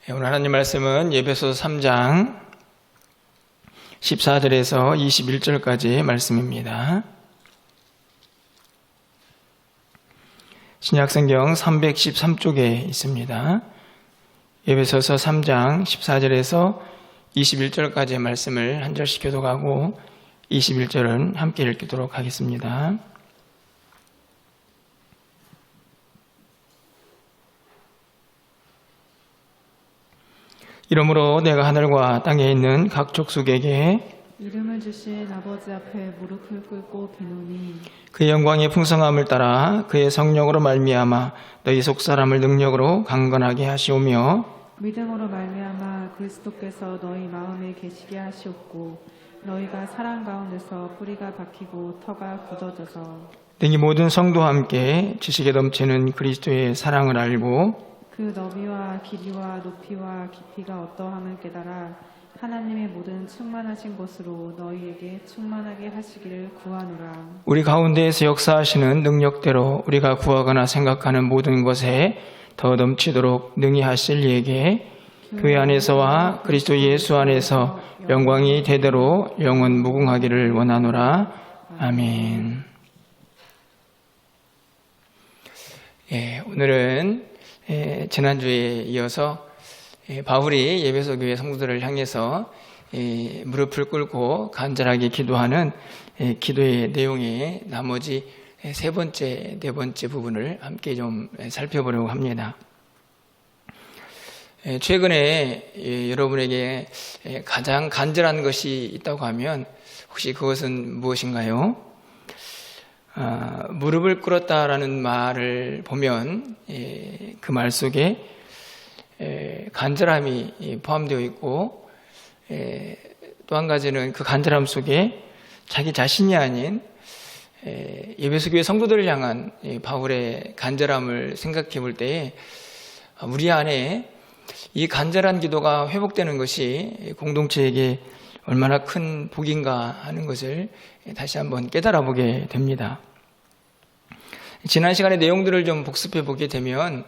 오늘 하나님 말씀은 에베소서 3장 14절에서 21절까지 말씀입니다. 신약성경 313쪽에 있습니다. 에베소서 3장 14절에서 21절까지의 말씀을 한 절씩 교독하고 21절은 함께 읽도록 하겠습니다. 이러므로 내가 하늘과 땅에 있는 각 족속에게 이름을 주신 아버지 앞에 무릎을 꿇고 비노니 그의 영광의 풍성함을 따라 그의 성령으로 말미암아 너희 속사람을 능력으로 강건하게 하시오며 믿음으로 말미암아 그리스도께서 너희 마음에 계시게 하시옵고 너희가 사랑 가운데서 뿌리가 박히고 터가 굳어져서 능히 모든 성도와 함께 지식에 넘치는 그리스도의 사랑을 알고 그 너비와 길이와 높이와 깊이가 어떠함을 깨달아 하나님의 모든 충만하신 것으로 너희에게 충만하게 하시기를 구하노라. 우리 가운데에서 역사하시는 능력대로 우리가 구하거나 생각하는 모든 것에 더 넘치도록 능히 하실 이에게 교회 안에서와 그리스도 예수 안에서 영광이 대대로 영원 무궁하기를 원하노라. 아멘. 오늘은 지난주에 이어서 바울이 에베소 교회 성도들을 향해서 무릎을 꿇고 간절하게 기도하는 기도의 내용의 나머지 세 번째, 네 번째 부분을 함께 좀 살펴보려고 합니다. 최근에 여러분에게 가장 간절한 것이 있다고 하면 혹시 그것은 무엇인가요? 무릎을 꿇었다라는 말을 보면 그 말 속에 간절함이 포함되어 있고 또 한 가지는 그 간절함 속에 자기 자신이 아닌 에베소 교회 성도들을 향한 바울의 간절함을 생각해 볼 때에 우리 안에 이 간절한 기도가 회복되는 것이 공동체에게 얼마나 큰 복인가 하는 것을 다시 한번 깨달아 보게 됩니다. 지난 시간의 내용들을 좀 복습해 보게 되면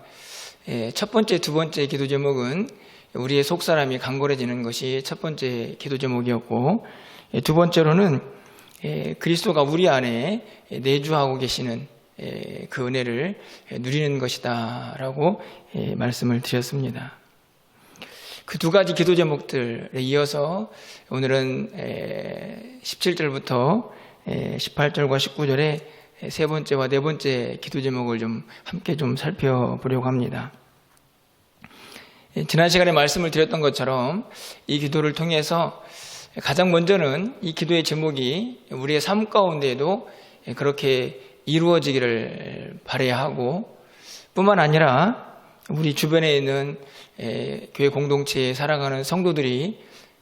첫 번째, 두 번째 기도 제목은 우리의 속사람이 강건해지는 것이 첫 번째 기도 제목이었고 두 번째로는 그리스도가 우리 안에 내주하고 계시는 그 은혜를 누리는 것이다 라고 말씀을 드렸습니다. 그 두 가지 기도 제목들에 이어서 오늘은 17절부터 18절과 19절에 세 번째와 네 번째 기도 제목을 좀 함께 좀 살펴보려고 합니다. 지난 시간에 말씀을 드렸던 것처럼 이 기도를 통해서 가장 먼저는 이 기도의 제목이 우리의 삶 가운데에도 그렇게 이루어지기를 바라야 하고 뿐만 아니라 우리 주변에 있는 교회 공동체에 살아가는 성도들이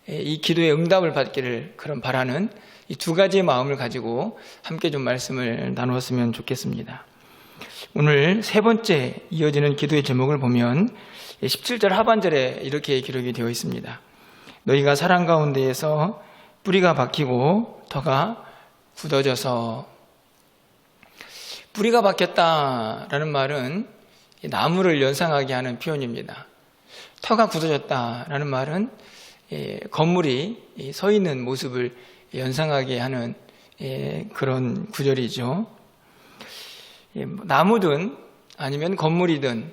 이 기도의 응답을 받기를 그런 바라는 이 두 가지의 마음을 가지고 함께 좀 말씀을 나누었으면 좋겠습니다. 오늘 세 번째 이어지는 기도의 제목을 보면 17절 하반절에 이렇게 기록이 되어 있습니다. 너희가 사랑 가운데에서 뿌리가 박히고 터가 굳어져서. 뿌리가 박혔다라는 말은 나무를 연상하게 하는 표현입니다. 터가 굳어졌다라는 말은 건물이 서 있는 모습을 연상하게 하는 그런 구절이죠. 나무든 아니면 건물이든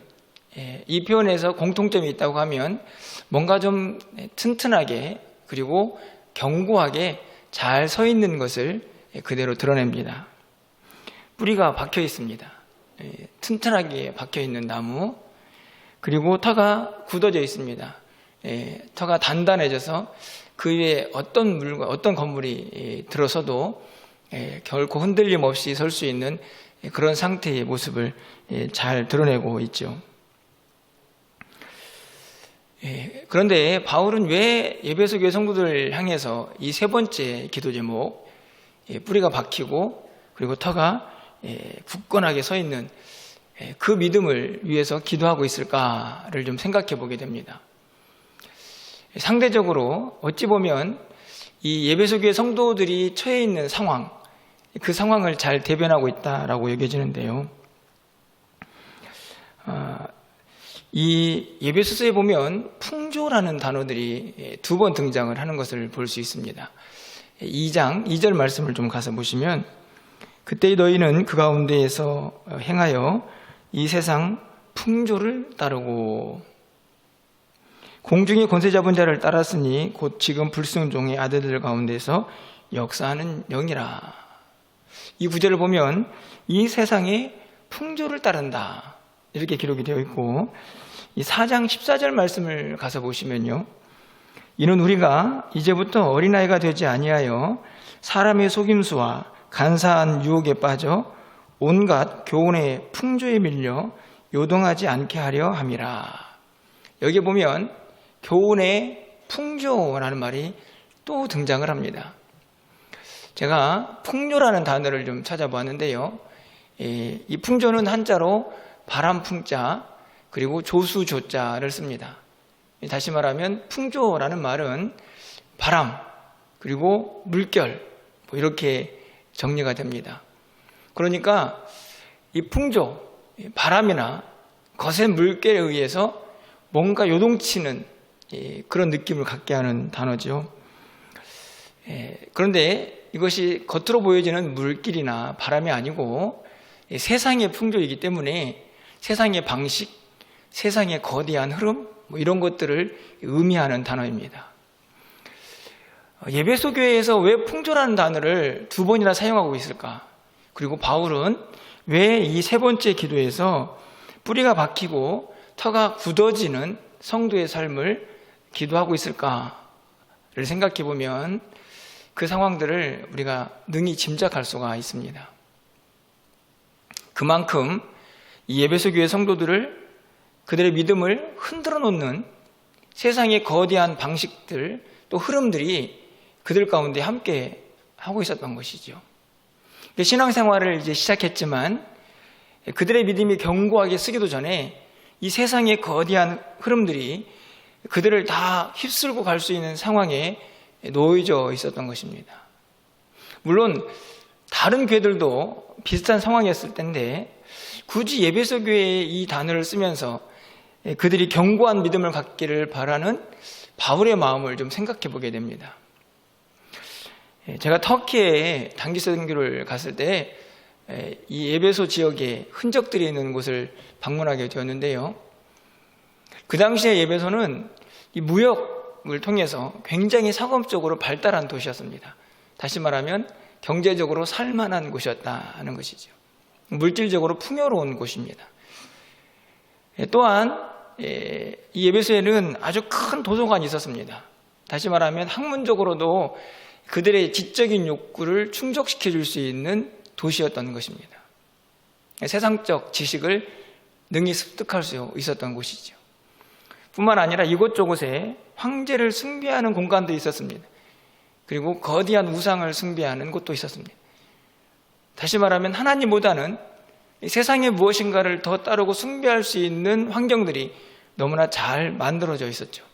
이 표현에서 공통점이 있다고 하면 뭔가 좀 튼튼하게 그리고 견고하게 잘 서 있는 것을 그대로 드러냅니다. 뿌리가 박혀 있습니다. 튼튼하게 박혀 있는 나무, 그리고 터가 굳어져 있습니다. 터가 단단해져서 그 위에 어떤 물과 어떤 건물이 들어서도 결코 흔들림 없이 설 수 있는 그런 상태의 모습을 잘 드러내고 있죠. 그런데 바울은 왜 에베소 교회 성도들을 향해서 이 세 번째 기도 제목, 뿌리가 박히고 그리고 터가 굳건하게 서 있는 그 믿음을 위해서 기도하고 있을까를 좀 생각해 보게 됩니다. 상대적으로 어찌 보면 이 에베소 교회 성도들이 처해 있는 상황, 그 상황을 잘 대변하고 있다라고 여겨지는데요. 이 에베소서에 보면 풍조라는 단어들이 2번 등장을 하는 것을 볼 수 있습니다. 2장 2절 말씀을 좀 가서 보시면, 그때 너희는 그 가운데에서 행하여 이 세상 풍조를 따르고 공중의 권세 잡은 자를 따랐으니 곧 지금 불순종의 아들들 가운데서 역사하는 영이라. 이 구절을 보면 이 세상의 풍조를 따른다, 이렇게 기록이 되어 있고, 이 4장 14절 말씀을 가서 보시면요, 이는 우리가 이제부터 어린아이가 되지 아니하여 사람의 속임수와 간사한 유혹에 빠져 온갖 교훈의 풍조에 밀려 요동하지 않게 하려 함이라. 여기 보면 교훈의 풍조라는 말이 또 등장을 합니다. 제가 풍조라는 단어를 좀 찾아보았는데요, 이 풍조는 한자로 바람 풍자 그리고 조수 조자를 씁니다. 다시 말하면 풍조라는 말은 바람 그리고 물결, 이렇게 정리가 됩니다. 그러니까 이 풍조, 바람이나 거센 물결에 의해서 뭔가 요동치는 그런 느낌을 갖게 하는 단어죠. 그런데 이것이 겉으로 보여지는 물길이나 바람이 아니고 세상의 풍조이기 때문에 세상의 방식, 세상의 거대한 흐름, 이런 것들을 의미하는 단어입니다. 에베소 교회에서 왜 풍조라는 단어를 2번이나 사용하고 있을까? 그리고 바울은 왜 이 3번째 기도에서 뿌리가 박히고 터가 굳어지는 성도의 삶을 기도하고 있을까를 생각해 보면 그 상황들을 우리가 능히 짐작할 수가 있습니다. 그만큼 이 에베소 교회 성도들을, 그들의 믿음을 흔들어 놓는 세상의 거대한 방식들, 또 흐름들이 그들 가운데 함께 하고 있었던 것이죠. 신앙생활을 이제 시작했지만 그들의 믿음이 견고하게 쓰기도 전에 이 세상의 거대한 흐름들이 그들을 다 휩쓸고 갈 수 있는 상황에 놓여져 있었던 것입니다. 물론 다른 교회들도 비슷한 상황이었을 텐데 굳이 에베소 교회의 이 단어를 쓰면서 그들이 견고한 믿음을 갖기를 바라는 바울의 마음을 좀 생각해 보게 됩니다. 제가 터키에 단기 선교를 갔을 때 이 에베소 지역에 흔적들이 있는 곳을 방문하게 되었는데요, 그 당시에 에베소는 이 무역을 통해서 굉장히 상업적으로 발달한 도시였습니다. 다시 말하면 경제적으로 살만한 곳이었다는 것이죠. 물질적으로 풍요로운 곳입니다. 또한 이 에베소에는 아주 큰 도서관이 있었습니다. 다시 말하면 학문적으로도 그들의 지적인 욕구를 충족시켜 줄 수 있는 도시였던 것입니다. 세상적 지식을 능히 습득할 수 있었던 곳이죠. 뿐만 아니라 이곳저곳에 황제를 숭배하는 공간도 있었습니다. 그리고 거대한 우상을 숭배하는 곳도 있었습니다. 다시 말하면 하나님보다는 세상의 무엇인가를 더 따르고 숭배할 수 있는 환경들이 너무나 잘 만들어져 있었죠.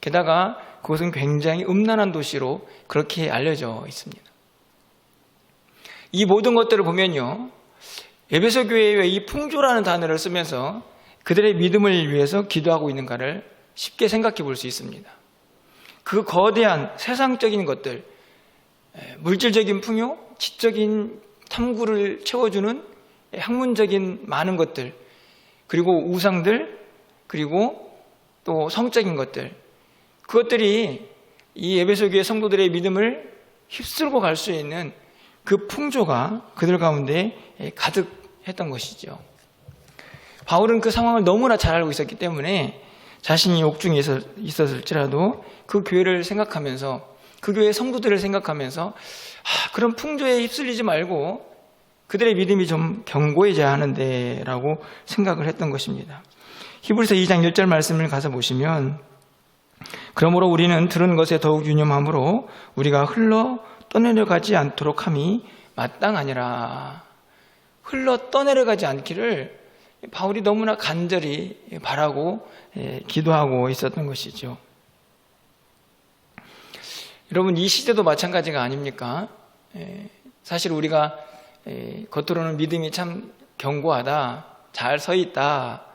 게다가 그것은 굉장히 음란한 도시로 그렇게 알려져 있습니다. 이 모든 것들을 보면요, 에베소 교회에 왜 이 풍조라는 단어를 쓰면서 그들의 믿음을 위해서 기도하고 있는가를 쉽게 생각해 볼 수 있습니다. 그 거대한 세상적인 것들, 물질적인 풍요, 지적인 탐구를 채워주는 학문적인 많은 것들, 그리고 우상들, 그리고 또 성적인 것들, 그것들이 이 에베소 교회 성도들의 믿음을 휩쓸고 갈 수 있는 그 풍조가 그들 가운데 가득했던 것이죠. 바울은 그 상황을 너무나 잘 알고 있었기 때문에 자신이 옥중에 있었을지라도 그 교회를 생각하면서, 그 교회 성도들을 생각하면서 그런 풍조에 휩쓸리지 말고 그들의 믿음이 좀 견고해져야 하는데 라고 생각을 했던 것입니다. 히브리서 2장 1절 말씀을 가서 보시면, 그러므로 우리는 들은 것에 더욱 유념함으로 우리가 흘러 떠내려가지 않도록 함이 마땅하니라. 흘러 떠내려가지 않기를 바울이 너무나 간절히 바라고 기도하고 있었던 것이죠. 여러분, 이 시대도 마찬가지가 아닙니까? 사실 우리가 겉으로는 믿음이 참 견고하다, 잘 서 있다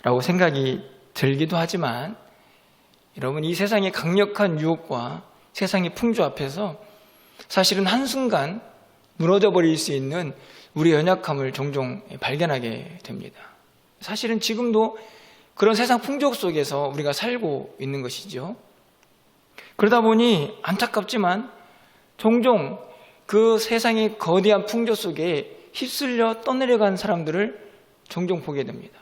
라고 생각이 들기도 하지만 여러분, 이 세상의 강력한 유혹과 세상의 풍조 앞에서 사실은 한순간 무너져 버릴 수 있는 우리의 연약함을 종종 발견하게 됩니다. 사실은 지금도 그런 세상 풍조 속에서 우리가 살고 있는 것이죠. 그러다 보니 안타깝지만 종종 그 세상의 거대한 풍조 속에 휩쓸려 떠내려간 사람들을 종종 보게 됩니다.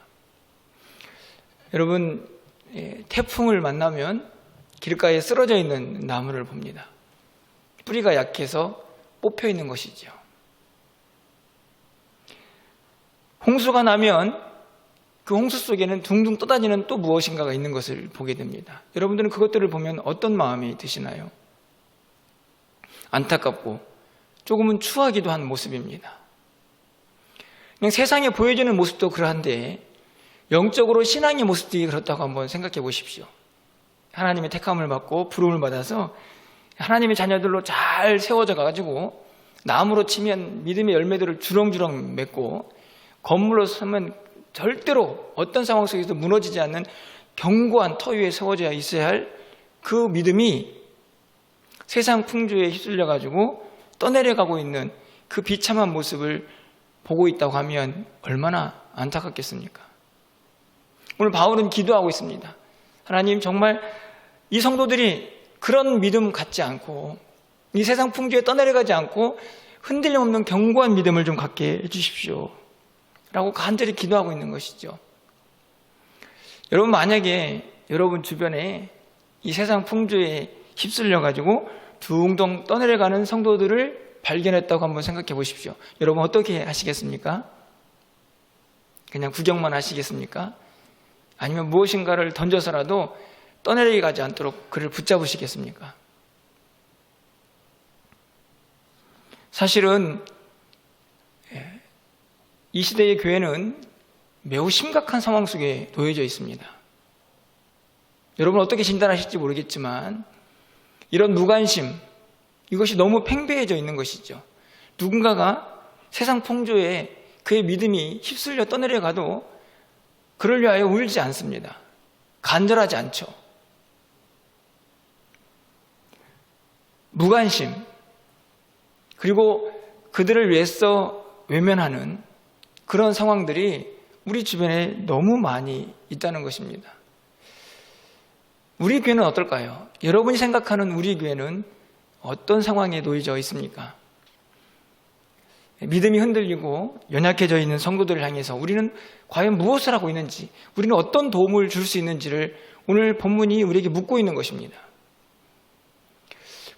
여러분, 태풍을 만나면 길가에 쓰러져 있는 나무를 봅니다. 뿌리가 약해서 뽑혀 있는 것이죠. 홍수가 나면 그 홍수 속에는 둥둥 떠다니는 또 무엇인가가 있는 것을 보게 됩니다. 여러분들은 그것들을 보면 어떤 마음이 드시나요? 안타깝고 조금은 추하기도 한 모습입니다. 그냥 세상에 보여지는 모습도 그러한데 영적으로 신앙의 모습들이 그렇다고 한번 생각해 보십시오. 하나님의 택함을 받고 부름을 받아서 하나님의 자녀들로 잘 세워져 가지고 나무로 치면 믿음의 열매들을 주렁주렁 맺고 건물로 서면 절대로 어떤 상황 속에서 무너지지 않는 견고한 터 위에 세워져 있어야 할 그 믿음이 세상 풍조에 휩쓸려 가지고 떠내려가고 있는 그 비참한 모습을 보고 있다고 하면 얼마나 안타깝겠습니까? 오늘 바울은 기도하고 있습니다. 하나님, 정말 이 성도들이 그런 믿음 갖지 않고 이 세상 풍조에 떠내려가지 않고 흔들림 없는 견고한 믿음을 좀 갖게 해주십시오 라고 간절히 기도하고 있는 것이죠. 여러분, 만약에 여러분 주변에 이 세상 풍조에 휩쓸려 가지고 둥둥 떠내려가는 성도들을 발견했다고 한번 생각해 보십시오. 여러분, 어떻게 하시겠습니까? 그냥 구경만 하시겠습니까? 아니면 무엇인가를 던져서라도 떠내려가지 않도록 그를 붙잡으시겠습니까? 사실은 이 시대의 교회는 매우 심각한 상황 속에 놓여져 있습니다. 여러분, 어떻게 진단하실지 모르겠지만 이런 무관심, 이것이 너무 팽배해져 있는 것이죠. 누군가가 세상 풍조에 그의 믿음이 휩쓸려 떠내려가도 그를 위하여 울지 않습니다. 간절하지 않죠. 무관심, 그리고 그들을 위해서 외면하는 그런 상황들이 우리 주변에 너무 많이 있다는 것입니다. 우리 교회는 어떨까요? 여러분이 생각하는 우리 교회는 어떤 상황에 놓여져 있습니까? 믿음이 흔들리고 연약해져 있는 성도들을 향해서 우리는 과연 무엇을 하고 있는지, 우리는 어떤 도움을 줄 수 있는지를 오늘 본문이 우리에게 묻고 있는 것입니다.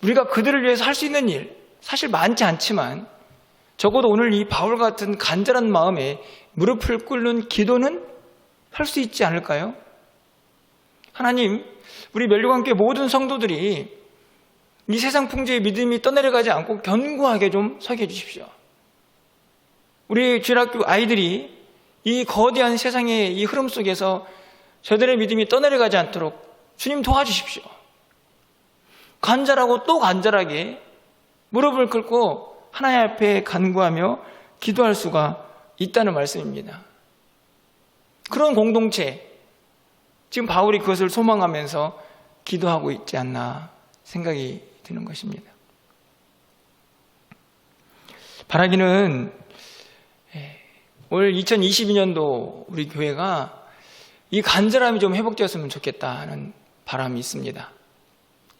우리가 그들을 위해서 할 수 있는 일, 사실 많지 않지만 적어도 오늘 이 바울 같은 간절한 마음에 무릎을 꿇는 기도는 할 수 있지 않을까요? 하나님, 우리 멸류관교회 모든 성도들이 이 세상 풍조의 믿음이 떠내려가지 않고 견고하게 좀 서게 해주십시오. 우리 주일학교 아이들이 이 거대한 세상의 이 흐름 속에서 저들의 믿음이 떠내려가지 않도록 주님 도와주십시오. 간절하고 또 간절하게 무릎을 꿇고 하나님 앞에 간구하며 기도할 수가 있다는 말씀입니다. 그런 공동체, 지금 바울이 그것을 소망하면서 기도하고 있지 않나 생각이 드는 것입니다. 바라기는 올 2022년도 우리 교회가 이 간절함이 좀 회복되었으면 좋겠다 하는 바람이 있습니다.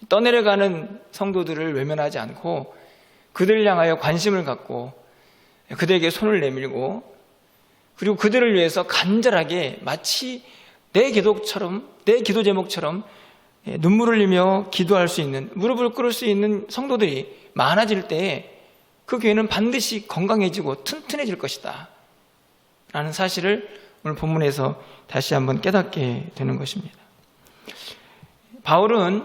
떠내려가는 성도들을 외면하지 않고 그들을 향하여 관심을 갖고 그들에게 손을 내밀고 그리고 그들을 위해서 간절하게 마치 내 기도처럼, 내 기도 제목처럼 눈물을 흘리며 기도할 수 있는, 무릎을 꿇을 수 있는 성도들이 많아질 때 그 교회는 반드시 건강해지고 튼튼해질 것이다 라는 사실을 오늘 본문에서 다시 한번 깨닫게 되는 것입니다. 바울은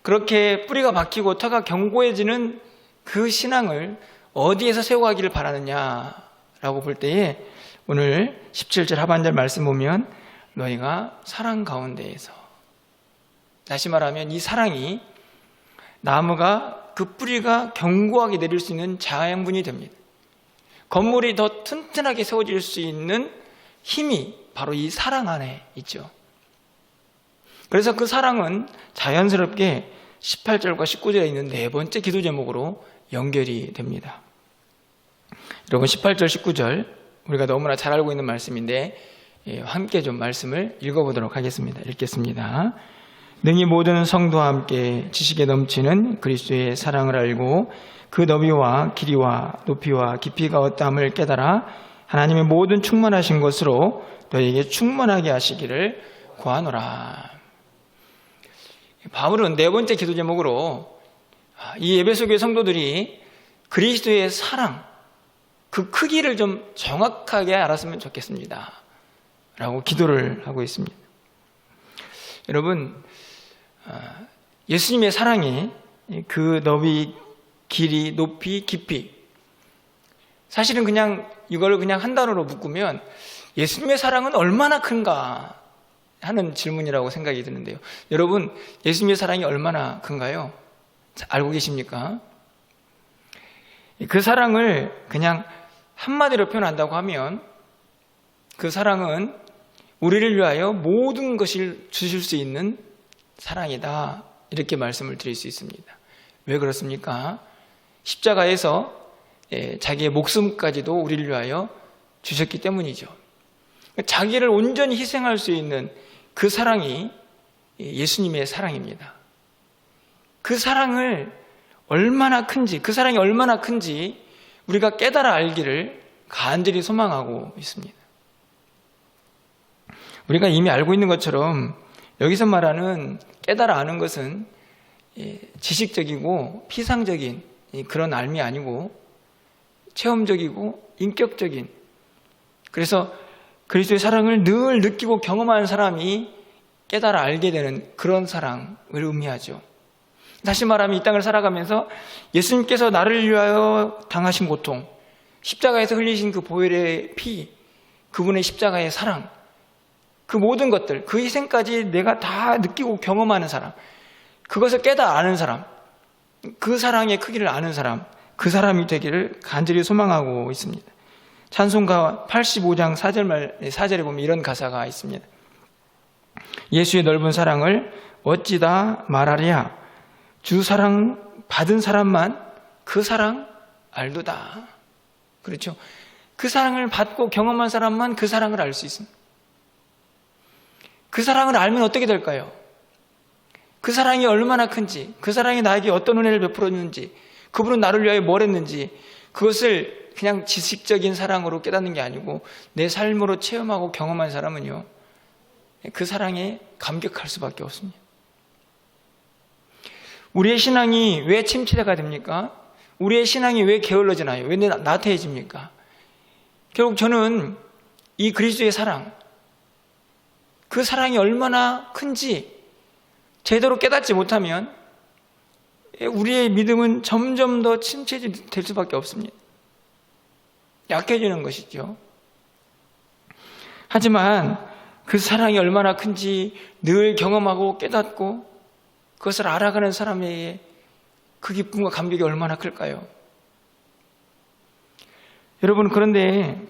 그렇게 뿌리가 박히고 터가 견고해지는 그 신앙을 어디에서 세워가기를 바라느냐라고 볼 때에 오늘 17절 하반절 말씀 보면 너희가 사랑 가운데에서, 다시 말하면 이 사랑이 나무가 그 뿌리가 견고하게 내릴 수 있는 자양분이 됩니다. 건물이 더 튼튼하게 세워질 수 있는 힘이 바로 이 사랑 안에 있죠. 그래서 그 사랑은 자연스럽게 18절과 19절에 있는 네 번째 기도 제목으로 연결이 됩니다. 여러분 18절, 19절 우리가 너무나 잘 알고 있는 말씀인데 함께 좀 말씀을 읽어보도록 하겠습니다. 읽겠습니다. 능히 모든 성도와 함께 지식에 넘치는 그리스도의 사랑을 알고 그 너비와 길이와 높이와 깊이가 어떠함을 깨달아 하나님의 모든 충만하신 것으로 너에게 충만하게 하시기를 구하노라. 바울은 네 번째 기도 제목으로 이 에베소 교회 성도들이 그리스도의 사랑, 그 크기를 좀 정확하게 알았으면 좋겠습니다 라고 기도를 하고 있습니다. 여러분, 예수님의 사랑이 그 너비, 길이, 높이, 깊이, 사실은 그냥 이걸 그냥 한 단어로 묶으면 예수님의 사랑은 얼마나 큰가 하는 질문이라고 생각이 드는데요. 여러분, 예수님의 사랑이 얼마나 큰가요? 알고 계십니까? 그 사랑을 그냥 한마디로 표현한다고 하면 그 사랑은 우리를 위하여 모든 것을 주실 수 있는 사랑이다, 이렇게 말씀을 드릴 수 있습니다. 왜 그렇습니까? 십자가에서 자기의 목숨까지도 우리를 위하여 주셨기 때문이죠. 자기를 온전히 희생할 수 있는 그 사랑이 예수님의 사랑입니다. 그 사랑을 얼마나 큰지, 그 사랑이 얼마나 큰지 우리가 깨달아 알기를 간절히 소망하고 있습니다. 우리가 이미 알고 있는 것처럼 여기서 말하는 깨달아 아는 것은 지식적이고 피상적인 그런 알미 아니고 체험적이고 인격적인, 그래서 그리스도의 사랑을 늘 느끼고 경험하는 사람이 깨달아 알게 되는 그런 사랑을 의미하죠. 다시 말하면 이 땅을 살아가면서 예수님께서 나를 위하여 당하신 고통, 십자가에서 흘리신 그 보혈의 피, 그분의 십자가의 사랑, 그 모든 것들, 그 희생까지 내가 다 느끼고 경험하는 사람, 그것을 깨달아 아는 사람, 그 사랑의 크기를 아는 사람, 그 사람이 되기를 간절히 소망하고 있습니다. 찬송가 85장 4절에 보면 이런 가사가 있습니다. 예수의 넓은 사랑을 어찌다 말하랴, 주 사랑 받은 사람만 그 사랑 알도다. 그렇죠? 그 사랑을 받고 경험한 사람만 그 사랑을 알 수 있습니다. 그 사랑을 알면 어떻게 될까요? 그 사랑이 얼마나 큰지, 그 사랑이 나에게 어떤 은혜를 베풀었는지, 그분은 나를 위하여 뭘 했는지, 그것을 그냥 지식적인 사랑으로 깨닫는 게 아니고 내 삶으로 체험하고 경험한 사람은요, 그 사랑에 감격할 수밖에 없습니다. 우리의 신앙이 왜 침체가 됩니까? 우리의 신앙이 왜 게을러지나요? 왜 나태해집니까? 결국 저는 이 그리스도의 사랑, 그 사랑이 얼마나 큰지 제대로 깨닫지 못하면 우리의 믿음은 점점 더 침체될 수밖에 없습니다. 약해지는 것이죠. 하지만 그 사랑이 얼마나 큰지 늘 경험하고 깨닫고 그것을 알아가는 사람에게 그 기쁨과 감격이 얼마나 클까요? 여러분, 그런데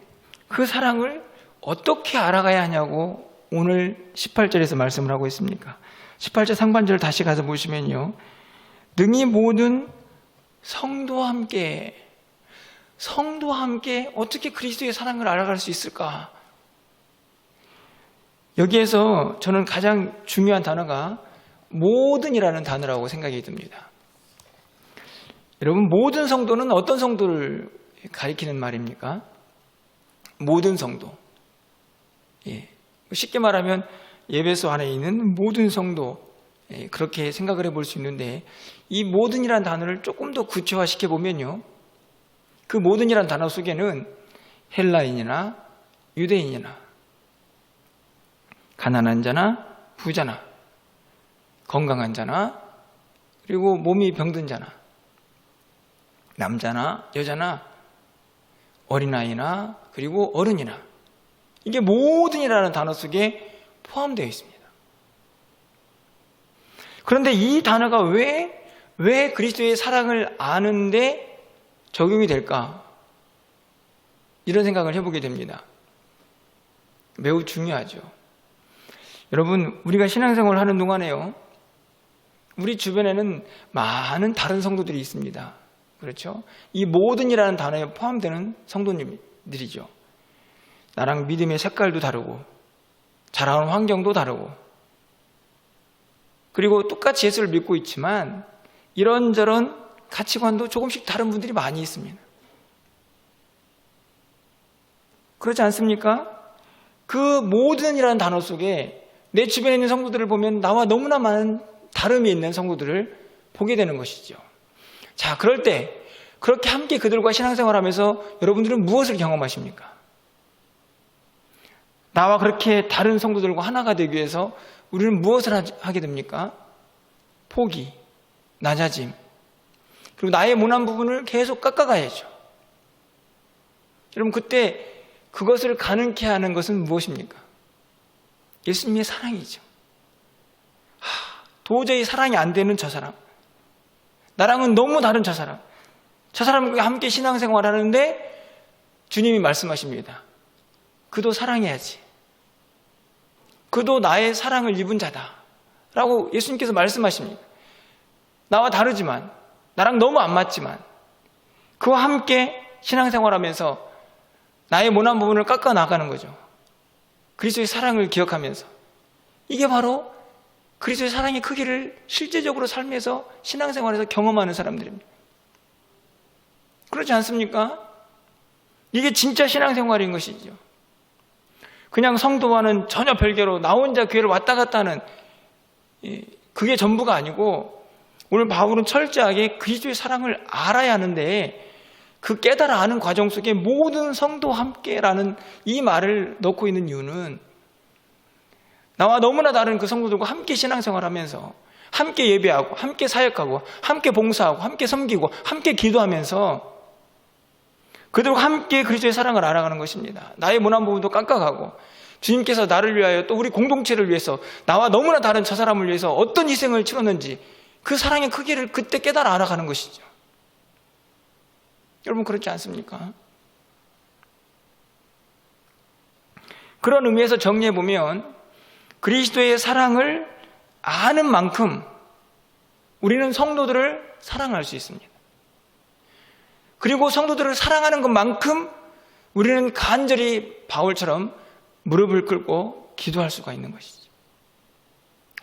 그 사랑을 어떻게 알아가야 하냐고 오늘 18절에서 말씀을 하고 있습니까? 18절 상반절 다시 가서 보시면요, 능히 모든 성도와 함께 어떻게 그리스도의 사랑을 알아갈 수 있을까? 여기에서 저는 가장 중요한 단어가 모든이라는 단어라고 생각이 듭니다. 여러분, 모든 성도는 어떤 성도를 가리키는 말입니까? 모든 성도. 쉽게 말하면 에베소 안에 있는 모든 성도, 그렇게 생각을 해볼 수 있는데, 이 모든이라는 단어를 조금 더 구체화시켜 보면요, 그 모든이라는 단어 속에는 헬라인이나 유대인이나 가난한 자나 부자나 건강한 자나 그리고 몸이 병든 자나 남자나 여자나 어린아이나 그리고 어른이나, 이게 모든이라는 단어 속에 포함되어 있습니다. 그런데 이 단어가 왜 그리스도의 사랑을 아는데 적용이 될까? 이런 생각을 해보게 됩니다. 매우 중요하죠. 여러분, 우리가 신앙생활을 하는 동안에요, 우리 주변에는 많은 다른 성도들이 있습니다. 그렇죠? 이 모든이라는 단어에 포함되는 성도님들이죠. 나랑 믿음의 색깔도 다르고 자라는 환경도 다르고, 그리고 똑같이 예수를 믿고 있지만 이런저런 가치관도 조금씩 다른 분들이 많이 있습니다. 그렇지 않습니까? 그 모든이라는 단어 속에 내 주변에 있는 성도들을 보면 나와 너무나 많은 다름이 있는 성도들을 보게 되는 것이죠. 자, 그럴 때 그렇게 함께 그들과 신앙생활하면서 여러분들은 무엇을 경험하십니까? 나와 그렇게 다른 성도들과 하나가 되기 위해서 우리는 무엇을 하게 됩니까? 포기, 낮아짐, 그리고 나의 모난 부분을 계속 깎아가야죠. 여러분, 그때 그것을 가능케 하는 것은 무엇입니까? 예수님의 사랑이죠. 도저히 사랑이 안 되는 저 사람, 나랑은 너무 다른 저 사람과 함께 신앙생활 하는데 주님이 말씀하십니다. 그도 사랑해야지. 그도 나의 사랑을 입은 자다 라고 예수님께서 말씀하십니다. 나와 다르지만, 나랑 너무 안 맞지만 그와 함께 신앙생활하면서 나의 모난 부분을 깎아 나가는 거죠. 그리스도의 사랑을 기억하면서. 이게 바로 그리스도의 사랑의 크기를 실제적으로 삶에서 신앙생활에서 경험하는 사람들입니다. 그렇지 않습니까? 이게 진짜 신앙생활인 것이죠. 그냥 성도와는 전혀 별개로 나 혼자 교회를 왔다 갔다 하는, 그게 전부가 아니고, 오늘 바울은 철저하게 그리스도의 사랑을 알아야 하는데 그 깨달아 아는 과정 속에 모든 성도와 함께라는 이 말을 넣고 있는 이유는, 나와 너무나 다른 그 성도들과 함께 신앙생활하면서 함께 예배하고 함께 사역하고 함께 봉사하고 함께 섬기고 함께 기도하면서 그들과 함께 그리스도의 사랑을 알아가는 것입니다. 나의 모난 부분도 깎아가고, 주님께서 나를 위하여 또 우리 공동체를 위해서 나와 너무나 다른 저 사람을 위해서 어떤 희생을 치렀는지 그 사랑의 크기를 그때 깨달아 알아가는 것이죠. 여러분, 그렇지 않습니까? 그런 의미에서 정리해보면 그리스도의 사랑을 아는 만큼 우리는 성도들을 사랑할 수 있습니다. 그리고 성도들을 사랑하는 것만큼 우리는 간절히 바울처럼 무릎을 꿇고 기도할 수가 있는 것이죠.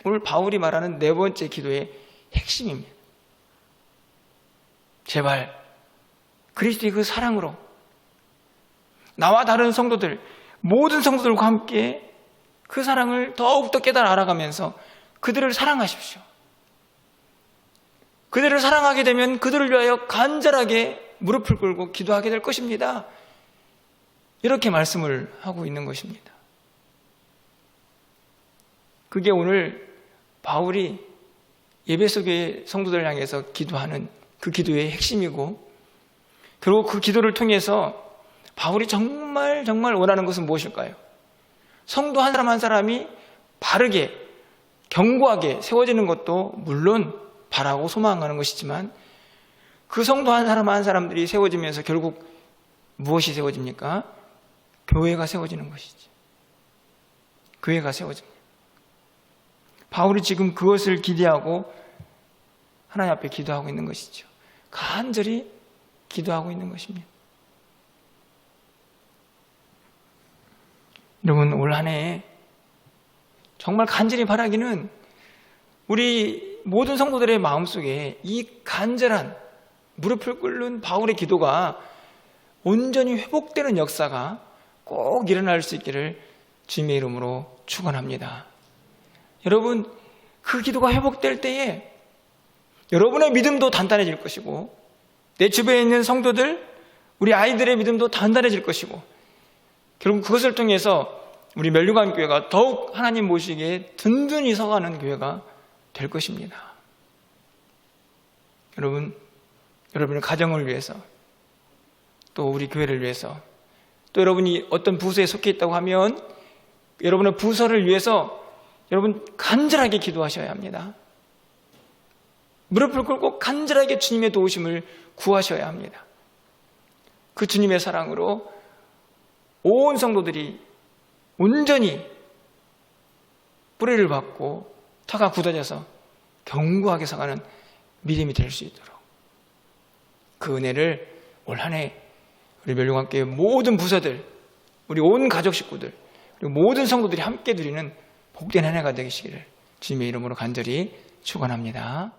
오늘 바울이 말하는 네 번째 기도의 핵심입니다. 제발 그리스도의 그 사랑으로 나와 다른 성도들, 모든 성도들과 함께 그 사랑을 더욱더 깨달아 알아가면서 그들을 사랑하십시오. 그들을 사랑하게 되면 그들을 위하여 간절하게 무릎을 꿇고 기도하게 될 것입니다. 이렇게 말씀을 하고 있는 것입니다. 그게 오늘 바울이 에베소 교회 성도들을 향해서 기도하는 그 기도의 핵심이고, 그리고 그 기도를 통해서 바울이 정말 원하는 것은 무엇일까요? 성도 한 사람 한 사람이 바르게 견고하게 세워지는 것도 물론 바라고 소망하는 것이지만, 그 성도 한 사람 한 사람들이 세워지면서 결국 무엇이 세워집니까? 교회가 세워지는 것이지. 교회가 세워집니다. 바울이 지금 그것을 기대하고 하나님 앞에 기도하고 있는 것이죠. 간절히 기도하고 있는 것입니다. 여러분, 올 한 해 정말 간절히 바라기는 우리 모든 성도들의 마음속에 이 간절한 무릎을 꿇는 바울의 기도가 온전히 회복되는 역사가 꼭 일어날 수 있기를 주님의 이름으로 축원합니다. 여러분, 그 기도가 회복될 때에 여러분의 믿음도 단단해질 것이고, 내 주변에 있는 성도들, 우리 아이들의 믿음도 단단해질 것이고, 결국 그것을 통해서 우리 멸류관 교회가 더욱 하나님 모시기에 든든히 서가는 교회가 될 것입니다. 여러분, 여러분의 가정을 위해서, 또 우리 교회를 위해서, 또 여러분이 어떤 부서에 속해 있다고 하면 여러분의 부서를 위해서 여러분 간절하게 기도하셔야 합니다. 무릎을 꿇고 간절하게 주님의 도우심을 구하셔야 합니다. 그 주님의 사랑으로 온 성도들이 온전히 뿌리를 받고 터가 굳어져서 견고하게 서가는 믿음이 될 수 있도록 그 은혜를 올 한 해 우리 멸류관교회 모든 부서들, 우리 온 가족 식구들, 그리고 모든 성도들이 함께 누리는 복된 한 해가 되시기를 주님의 이름으로 간절히 축원합니다.